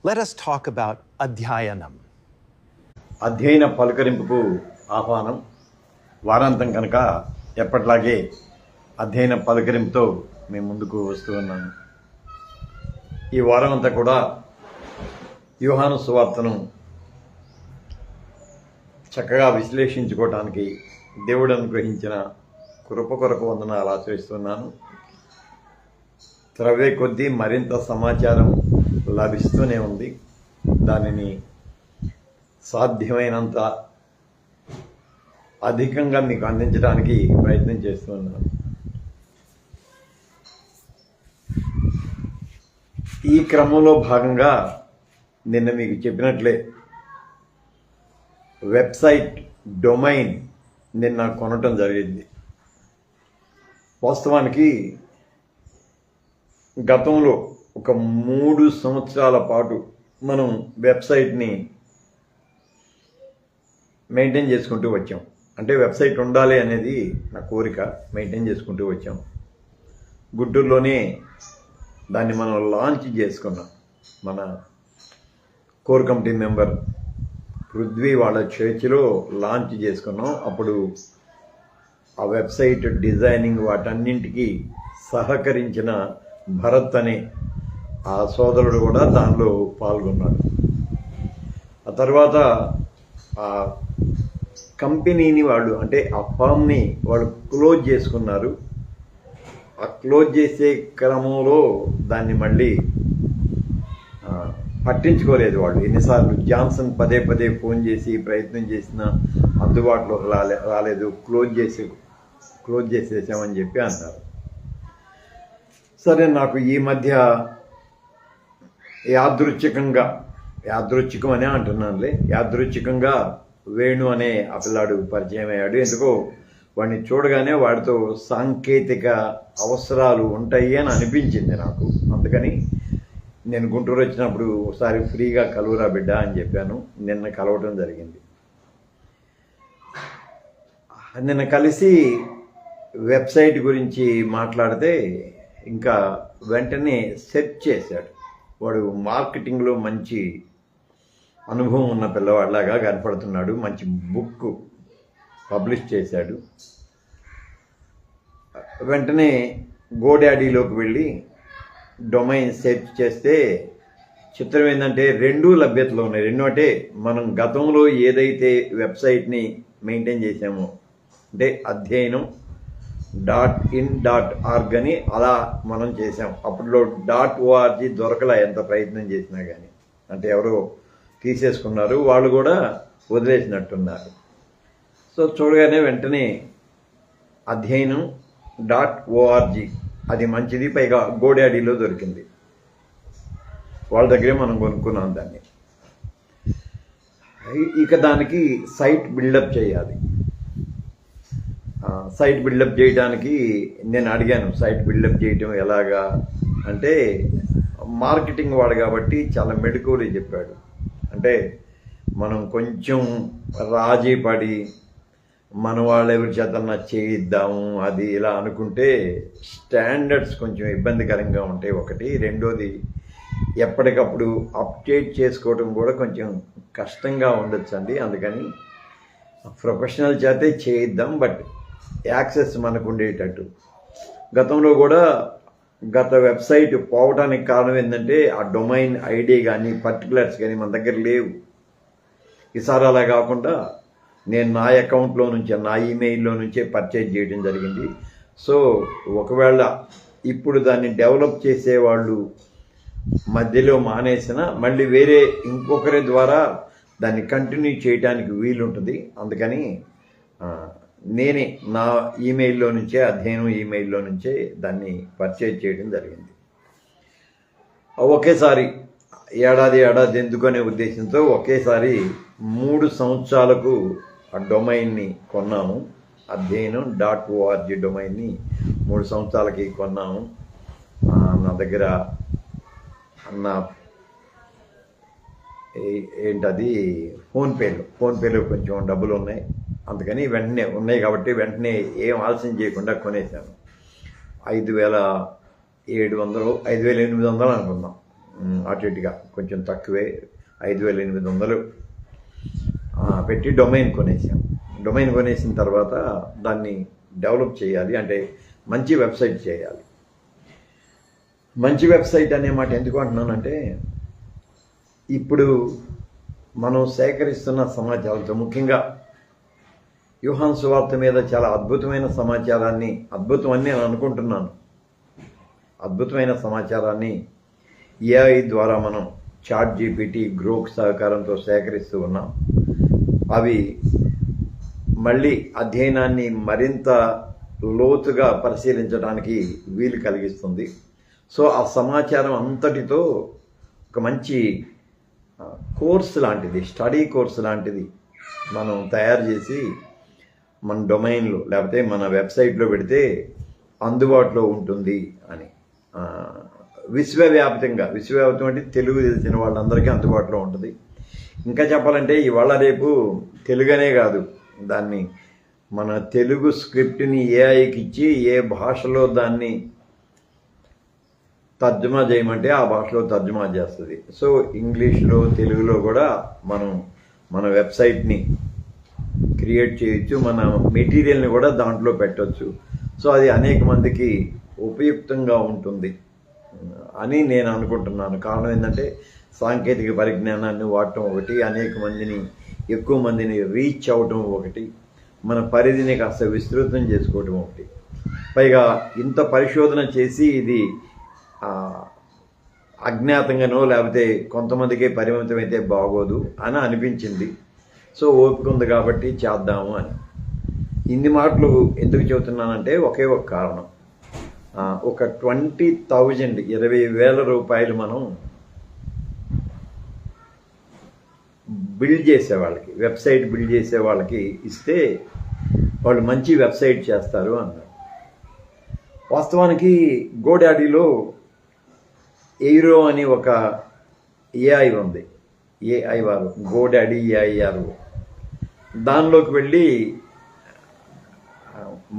Let us talk about Adhyayanam. అధ్యయన పలకరింపుకు ఆహ్వానం. వారాంతం కనుక ఎప్పట్లాగే అధ్యయన పలకరింపుతో మేము ముందుకు వస్తూ ఉన్నాను. ఈ వారం అంతా కూడా యోహాను సువార్తను చక్కగా విశ్లేషించుకోవటానికి దేవుడు అనుగ్రహించిన కృప కొరకు వందనాలు ఆచరిస్తున్నాను. త్రవ్వే కొద్దీ మరింత సమాచారం లభిస్తూనే ఉంది. దానిని సాధ్యమైనంత అధికంగా మీకు అందించడానికి ప్రయత్నం చేస్తున్నాను. ఈ క్రమంలో భాగంగా నిన్న మీకు చెప్పినట్లే వెబ్సైట్ డొమైన్ నిన్న కొనటం జరిగింది. వాస్తవానికి గతంలో ఒక 3 సంవత్సరాల పాటు మనం వెబ్సైట్ని మెయింటైన్ చేసుకుంటూ వచ్చాం. అంటే వెబ్సైట్ ఉండాలి అనేది నా కోరిక, మెయింటైన్ చేసుకుంటూ వచ్చాం. గుంటూరులోనే దాన్ని మనం లాంచ్ చేసుకున్నాం. మన కోర్ కమిటీ మెంబర్ పృథ్వీ వాళ్ళ చర్చిలో లాంచ్ చేసుకున్నాం. అప్పుడు ఆ వెబ్సైట్ డిజైనింగ్ వాటన్నింటికి సహకరించిన భరత్ అనే ఆ సోదరుడు కూడా దానిలో పాల్గొన్నాడు. ఆ తర్వాత ఆ కంపెనీని వాళ్ళు, అంటే ఆ ఫామ్ని వాళ్ళు క్లోజ్ చేసుకున్నారు. ఆ క్లోజ్ చేసే క్రమంలో దాన్ని మళ్ళీ పట్టించుకోలేదు వాళ్ళు. ఎన్నిసార్లు జాన్సన్ పదే పదే ఫోన్ చేసి ప్రయత్నం చేసినా అందుబాటులో రాలేదు. క్లోజ్ చేసేసామని చెప్పి అన్నారు. సరే, నాకు ఈ మధ్య యాదృచ్ఛికం అనే అంటున్నానులే, యాదృచ్ఛికంగా వేణు అనే ఆ పిల్లాడు పరిచయం అయ్యాడు. ఎందుకో వాడిని చూడగానే వాడితో సాంకేతిక అవసరాలు ఉంటాయి అని అనిపించింది నాకు. అందుకని నేను గుంటూరు వచ్చినప్పుడు ఒకసారి ఫ్రీగా కలువురా బిడ్డ అని చెప్పాను. నిన్న కలవటం జరిగింది. నిన్న కలిసి వెబ్సైట్ గురించి మాట్లాడితే ఇంకా వెంటనే సెర్చ్ చేశాడు. వాడు మార్కెటింగ్లో మంచి అనుభవం ఉన్న పిల్లవాడిలాగా కనపడుతున్నాడు. మంచి బుక్ పబ్లిష్ చేశాడు. వెంటనే గోడాడీలోకి వెళ్ళి డొమైన్ సెర్చ్ చేస్తే చిత్రం ఏంటంటే 2 లభ్యతలో ఉన్నాయి. 2 అంటే మనం గతంలో ఏదైతే వెబ్సైట్ని మెయింటైన్ చేసామో, అంటే అధ్యయనం .in.org అని అలా మనం చేసాం. అప్పట్లో .org దొరకలా, ఎంత ప్రయత్నం చేసినా కానీ. అంటే ఎవరో తీసేసుకున్నారు, వాళ్ళు కూడా వదిలేసినట్టున్నారు. సో చూడగానే వెంటనే అధ్యయనం .org అది మంచిది, పైగా గోడాడీలో దొరికింది. వాళ్ళ దగ్గరే మనం కొనుక్కున్నాం దాన్ని. ఇక దానికి సైట్ బిల్డప్ చేయాలి. సైట్ బిల్డప్ చేయడానికి నేను అడిగాను, సైట్ బిల్డప్ చేయటం ఎలాగా అంటే, మార్కెటింగ్ వాడు కాబట్టి చాలా మెడికోలే చెప్పాడు. అంటే మనం కొంచెం రాజీ పడి మన వాళ్ళు ఎవరి చేతన్నా చేయిద్దాము అది ఇలా అనుకుంటే స్టాండర్డ్స్ కొంచెం ఇబ్బందికరంగా ఉంటాయి. ఒకటి. రెండోది, ఎప్పటికప్పుడు అప్డేట్ చేసుకోవడం కూడా కొంచెం కష్టంగా ఉండొచ్చు అండి. అందుకని ప్రొఫెషనల్ చేతే చేయిద్దాం, బట్ యాక్సెస్ మనకు ఉండేటట్టు. గతంలో కూడా గత వెబ్సైట్ పోవడానికి కారణం ఏంటంటే ఆ డొమైన్ ఐడి కానీ పర్టికులర్స్ కానీ మన దగ్గర లేవు. ఈసారి అలా కాకుండా నేను నా అకౌంట్లో నుంచే, నా ఈమెయిల్లో నుంచే పర్చేజ్ చేయడం జరిగింది. సో ఒకవేళ ఇప్పుడు దాన్ని డెవలప్ చేసేవాళ్ళు మధ్యలో మానేసిన మళ్ళీ వేరే ఇంకొకరి ద్వారా దాన్ని కంటిన్యూ చేయడానికి వీలుంటుంది. అందుకని నేనే నా ఈమెయిల్లో నుంచే, అధ్యయనం ఈమెయిల్లో నుంచే దాన్ని పర్చేజ్ చేయడం జరిగింది. ఒకేసారి ఏడాది ఎందుకనే ఉద్దేశంతో ఒకేసారి 3 సంవత్సరాలకు ఆ డొమైన్ని కొన్నాము. అధ్యయనం .org డొమైన్ని 3 సంవత్సరాలకి కొన్నాము. నా దగ్గర నా ఏంటది ఫోన్పేలో కొంచెం డబ్బులు ఉన్నాయి. అందుకని వెంటనే ఉన్నాయి కాబట్టి వెంటనే ఏం ఆలస్యం చేయకుండా కొనేసాను. 5,700 5,800 అనుకుందాం. అటు ఇటుగా కొంచెం తక్కువే 5,800 పెట్టి డొమైన్ కొనేసాం. డొమైన్ కొనేసిన తర్వాత దాన్ని డెవలప్ చేయాలి, అంటే మంచి వెబ్సైట్ చేయాలి. మంచి వెబ్సైట్ అనే మాట ఎందుకు అంటున్నానంటే, ఇప్పుడు మనం సేకరిస్తున్న సమాచారంతో, ముఖ్యంగా యోహాను సువార్త మీద చాలా అద్భుతమైన సమాచారాన్ని, అద్భుతం అని నేను అనుకుంటున్నాను, అద్భుతమైన సమాచారాన్ని ఏఐ ద్వారా మనం ChatGPT, గ్రోక్ సహకారంతో సేకరిస్తూ ఉన్నాం. అవి మళ్ళీ అధ్యయనాన్ని మరింత లోతుగా పరిశీలించడానికి వీలు కలిగిస్తుంది. సో ఆ సమాచారం అంతటితో ఒక మంచి కోర్స్ లాంటిది, స్టడీ కోర్స్ లాంటిది మనం తయారు చేసి మన డొమైన్లో లేకపోతే మన వెబ్సైట్లో పెడితే అందుబాటులో ఉంటుంది అని. విశ్వవ్యాప్తం అంటే తెలుగు తెలిసిన వాళ్ళందరికీ అందుబాటులో ఉంటుంది. ఇంకా చెప్పాలంటే ఇవాళ రేపు తెలుగనే కాదు, దాన్ని మన తెలుగు స్క్రిప్ట్ని ఏఐకి ఇచ్చి ఏ భాషలో దాన్ని తర్జుమా చేయమంటే ఆ భాషలో తర్జుమా చేస్తుంది. సో ఇంగ్లీష్లో, తెలుగులో కూడా మనం మన వెబ్సైట్ని క్రియేట్ చేయొచ్చు, మన మెటీరియల్ని కూడా దాంట్లో పెట్టవచ్చు. సో అది అనేక మందికి ఉపయుక్తంగా ఉంటుంది అని నేను అనుకుంటున్నాను. కారణం ఏంటంటే సాంకేతిక పరిజ్ఞానాన్ని వాడటం ఒకటి, ఎక్కువ మందిని రీచ్ అవ్వటం ఒకటి, మన పరిధిని కాస్త విస్తృతం చేసుకోవటం ఒకటి. పైగా ఇంత పరిశోధన చేసి ఇది అజ్ఞాతంగానో లేకపోతే కొంతమందికే పరిమితం అయితే బాగోదు అని అనిపించింది. సో ఓపిక ఉంది కాబట్టి చేద్దాము అని. ఇన్ని మాటలు ఎందుకు చెబుతున్నానంటే ఒకే ఒక కారణం. ఒక 20,000 రూపాయలు మనం బిల్డ్ చేసే వాళ్ళకి, వెబ్సైట్ బిల్డ్ చేసే వాళ్ళకి ఇస్తే వాళ్ళు మంచి వెబ్సైట్ చేస్తారు అన్నారు. వాస్తవానికి గోడాడీలో ఎయిరో అని ఒక ఏఐ ఉంది, ఏఐ వారు, గోడాడీ ఏఐఆర్. దానిలోకి వెళ్ళి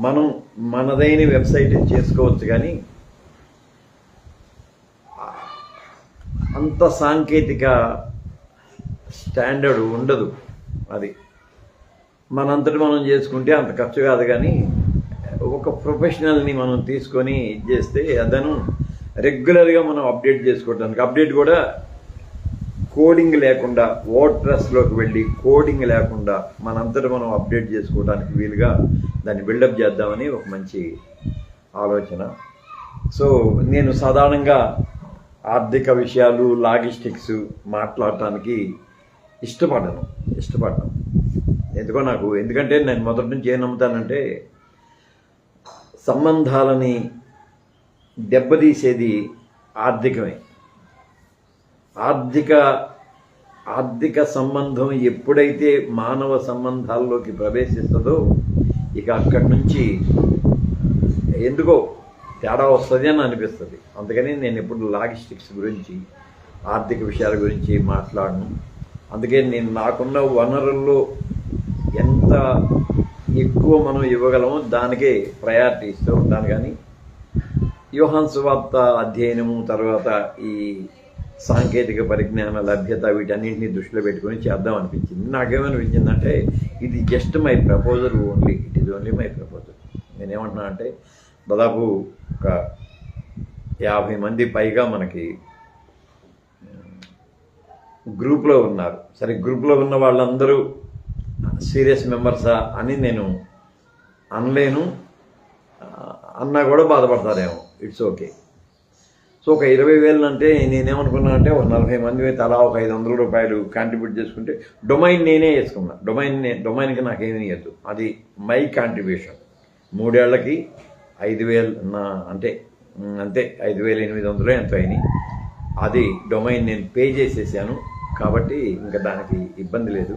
మనం మనదైన వెబ్సైట్ చేసుకోవచ్చు, కానీ అంత సాంకేతిక స్టాండర్డ్ ఉండదు. అది మనంతటి మనం చేసుకుంటే అంత ఖర్చు కాదు, కానీ ఒక ప్రొఫెషనల్ని మనం తీసుకొని చేస్తే అదను రెగ్యులర్గా మనం అప్డేట్ చేసుకోవడానికి, అప్డేట్ కూడా కోడింగ్ లేకుండా, వర్డ్ప్రెస్లోకి వెళ్ళి కోడింగ్ లేకుండా మనంతటి మనం అప్డేట్ చేసుకోవడానికి వీలుగా దాన్ని బిల్డప్ చేద్దామని ఒక మంచి ఆలోచన. సో నేను సాధారణంగా ఆర్థిక విషయాలు, లాజిస్టిక్స్ మాట్లాడటానికి ఇష్టపడను. ఎందుకంటే నేను మొదటి నుంచి ఏం నమ్ముతానంటే, సంబంధాలని దెబ్బతీసేది ఆర్థికమే. ఆర్థిక సంబంధం ఎప్పుడైతే మానవ సంబంధాల్లోకి ప్రవేశిస్తుందో ఇక అక్కడి నుంచి ఎందుకో తేడా వస్తుంది అని అనిపిస్తుంది. అందుకని నేను ఎప్పుడు లాజిస్టిక్స్ గురించి, ఆర్థిక విషయాల గురించి మాట్లాడను. అందుకే నేను నాకున్న వనరుల్లో ఎంత ఎక్కువ మనం ఇవ్వగలమో దానికే ప్రయారిటీ ఇస్తూ ఉంటాను. కానీ యోహాను సువార్త అధ్యయనము, తర్వాత ఈ సాంకేతిక పరిజ్ఞాన లభ్యత, వీటన్నింటినీ దృష్టిలో పెట్టుకొని చేద్దాం అనిపించింది. నాకేమనిపించిందంటే, ఇది just my proposal only, it is only my proposal. నేనేమంటున్నా అంటే, దాదాపు ఒక 50 మంది పైగా మనకి గ్రూప్లో ఉన్నారు. సరే, గ్రూప్లో ఉన్న వాళ్ళందరూ సీరియస్ మెంబర్సా అని నేను అనలేను, అన్నా కూడా బాధపడతారేమో. It's okay. సో ఒక 20,000 అంటే నేనేమనుకున్నా అంటే, ఒక 40 మంది తలా ఒక 500 రూపాయలు కాంట్రిబ్యూట్ చేసుకుంటే, డొమైన్ నేనే వేసుకున్నా. డొమైన్కి నాకేమీ ఇవ్వద్దు, అది మై కాంట్రిబ్యూషన్. 3 ఏళ్లకి 5,000 అంతే 5,800 ఎంతో అయినాయి. అది డొమైన్ నేను పే చేసేసాను కాబట్టి ఇంకా దానికి ఇబ్బంది లేదు.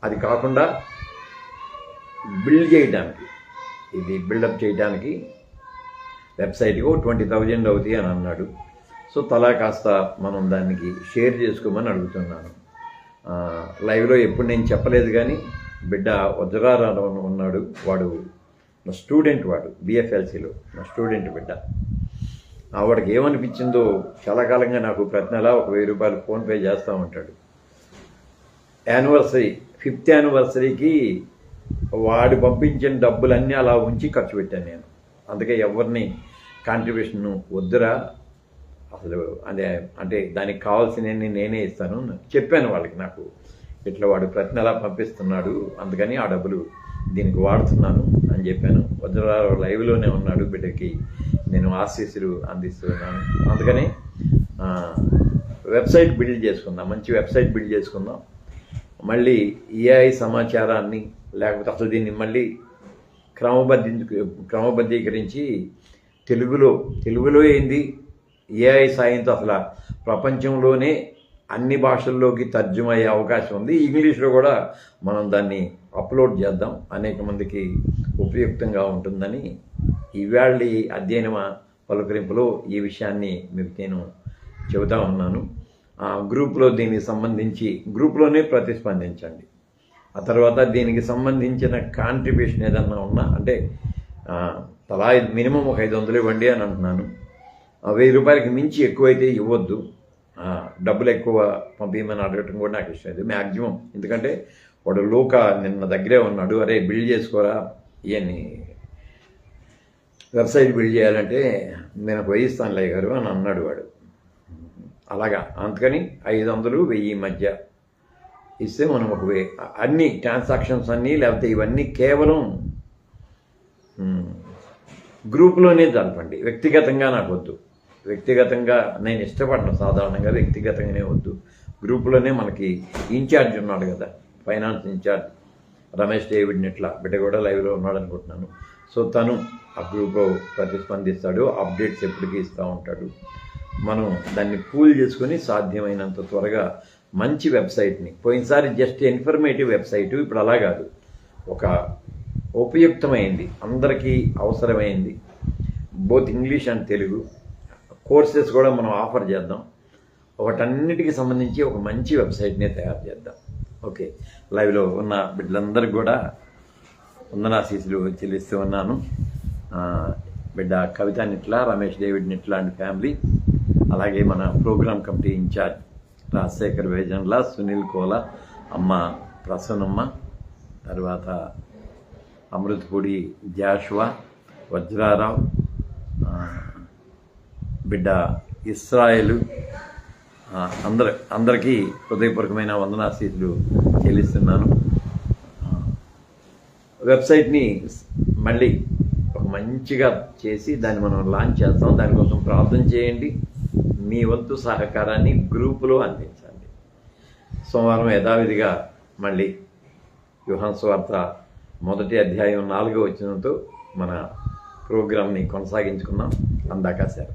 అది కాకుండా బిల్డ్ చేయడానికి, ఇది బిల్డప్ చేయడానికి వెబ్సైట్కి 20,000 అవుతాయి అని అన్నాడు. సో తలా కాస్త మనం దానికి షేర్ చేసుకోమని అడుగుతున్నాను. లైవ్లో ఎప్పుడు నేను చెప్పలేదు, కానీ బిడ్డ వజ్రారాధన ఉన్నాడు, వాడు నా స్టూడెంట్, వాడు BFLCలో నా స్టూడెంట్ బిడ్డ. ఆవిడకి ఏమనిపించిందో చాలా కాలంగా నాకు ప్రతి నెల ఒక 1000 రూపాయలు ఫోన్పే చేస్తూ ఉంటాడు. యానివర్సరీ 5th యానివర్సరీకి వాడు పంపించిన డబ్బులన్నీ అలా ఉంచి ఖర్చు పెట్టాను నేను. అందుకే ఎవరిని కాంట్రిబ్యూషన్ వద్దురా అసలు అంటే దానికి కావాల్సినవి నేనే ఇస్తాను చెప్పాను వాళ్ళకి. నాకు ఇట్లా వాడు ప్రతి నెల పంపిస్తున్నాడు, అందుకని ఆ డబ్బులు దీనికి వాడుతున్నాను అని చెప్పాను. వజ్రరావు లైవ్లోనే ఉన్నాడు, బిడ్డకి నేను ఆశీస్సులు అందిస్తున్నాను. అందుకని వెబ్సైట్ బిల్డ్ చేసుకుందాం, మంచి వెబ్సైట్ బిల్డ్ చేసుకుందాం. మళ్ళీ ఏఐ సమాచారాన్ని లేకపోతే అసలు దీన్ని మళ్ళీ క్రమబద్ధీకరించి తెలుగులో ఏంది ఏఐ సాయంతో అసలు ప్రపంచంలోనే అన్ని భాషల్లోకి తర్జుమా అయ్యే అవకాశం ఉంది. ఇంగ్లీష్లో కూడా మనం దాన్ని అప్లోడ్ చేద్దాం, అనేక మందికి ఉపయుక్తంగా ఉంటుందని ఇవాళ అధ్యయన పలకరింపులో ఈ విషయాన్ని మీకు నేను చెబుతా ఉన్నాను. గ్రూప్లో దీనికి సంబంధించి గ్రూప్లోనే ప్రతిస్పందించండి. ఆ తర్వాత దీనికి సంబంధించిన కాంట్రిబ్యూషన్ ఏదన్నా ఉన్నా అంటే తలా మినిమం ఒక 500 ఇవ్వండి అని అంటున్నాను. 1000 రూపాయలకి మించి ఎక్కువైతే ఇవ్వద్దు. డబ్బులు ఎక్కువ పంపించమని అడగటం కూడా నాకు ఇష్టం లేదు మ్యాక్సిమం. ఎందుకంటే వాడు నిన్న దగ్గరే ఉన్నాడు, అరే బిల్డ్ చేసుకోరా ఇవన్నీ వెబ్సైట్ బిల్డ్ చేయాలంటే నేను 1000 ఇస్తానులే గారు అని అన్నాడు వాడు. అలాగా అందుకని 500, 1000 మధ్య ఇస్తే మనం అన్ని ట్రాన్సాక్షన్స్ అన్నీ లేకపోతే ఇవన్నీ కేవలం గ్రూప్లోనే జరపండి. వ్యక్తిగతంగా నాకు వద్దు, వ్యక్తిగతంగా నేను ఇష్టపడను, సాధారణంగా వ్యక్తిగతంగానే వద్దు. గ్రూపులోనే మనకి ఇన్ఛార్జ్ ఉన్నాడు కదా, ఫైనాన్స్ ఇన్ఛార్జ్ రమేష్ డేవిడ్ ఇట్లా బిడ్డ కూడా లైవ్లో ఉన్నాడు అనుకుంటున్నాను. సో తను ఆ గ్రూప్లో ప్రతిస్పందిస్తాడు, అప్డేట్స్ ఎప్పటికీ ఇస్తూ ఉంటాడు. మనం దాన్ని పూల్ చేసుకొని సాధ్యమైనంత త్వరగా మంచి వెబ్సైట్ని, పోయినసారి జస్ట్ ఇన్ఫర్మేటివ్ వెబ్సైటు, ఇప్పుడు అలా కాదు, ఒక ఉపయుక్తమైంది, అందరికీ అవసరమైంది, both English and Telugu courses కూడా మనం ఆఫర్ చేద్దాం. వాటన్నిటికీ సంబంధించి ఒక మంచి వెబ్సైట్నే తయారు చేద్దాం. ఓకే, లైవ్లో ఉన్న బిడ్డలందరికీ కూడా వందనాశీస్సులు చెల్లిస్తూ ఉన్నాను. బిడ్డ Kavitha Nitla, Ramesh David Nitla and family, అలాగే మన program committee incharge Rajasekhar Vejanla, Sunil Kola, అమ్మ ప్రసన్నమ్మ, తర్వాత అమృతపూడి జాషువా, వజ్రారావు, బిడ్డ ఇస్రాయేలు, అందరికీ హృదయపూర్వకమైన వందనాశీస్సులు చెల్లిస్తున్నాను. వెబ్సైట్ని మళ్ళీ ఒక మంచిగా చేసి దాన్ని మనం లాంచ్ చేస్తాం. దానికోసం ప్రార్థన చేయండి, మీ వంతు సహకారాన్ని గ్రూపులో అందించండి. సోమవారం యథావిధిగా మళ్ళీ యోహాను సువార్త 1వ అధ్యాయం 4వ వచనంతో మన ప్రోగ్రామ్ని కొనసాగించుకుందాం. అందాక సార్.